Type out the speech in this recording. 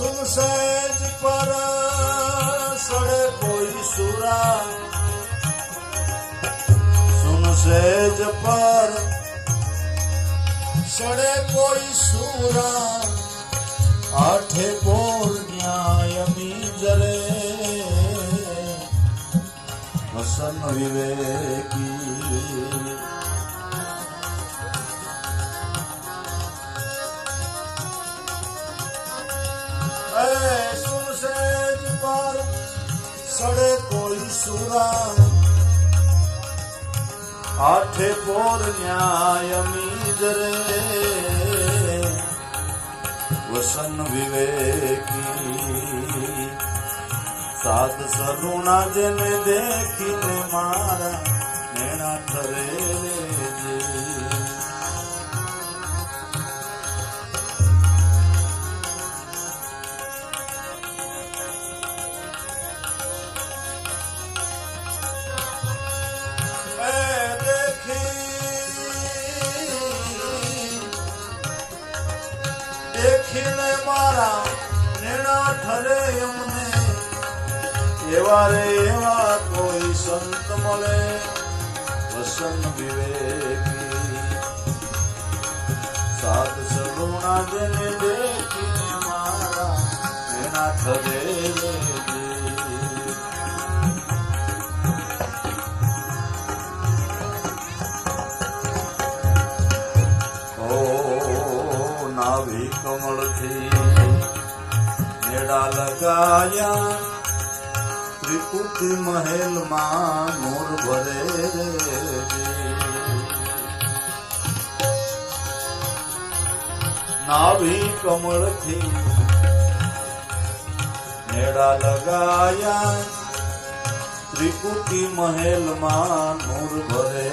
સુનસેજ પર સડે કોઈ સુરા, સુનસેજ પર સડે કોઈ સુરા, આઠે પોર ન્યાય મીજરે હસન વિવેકી. સુનસેજ પર સડે કોઈ સુરા, આઠે પોર ન્યાય મીજરે વસન વિવેકી. સાત સરુણા જેને દેખીને મારા નેણા ઠરે દેખીને મારા નેણા ઠરે અમને. એવા રે એવા કોઈ સંત મળે વસન વિવેકી. સાત સગુણા જેને દેખીને મારા નેણા ઠરે નાભી કમળથી નેડા લગાયા, ત્રિકુટી મહેલમાં નૂર ભરે નાભી કમળથી નેડા લગાયા, ત્રિકુટી મહેલમાં નૂર ભરે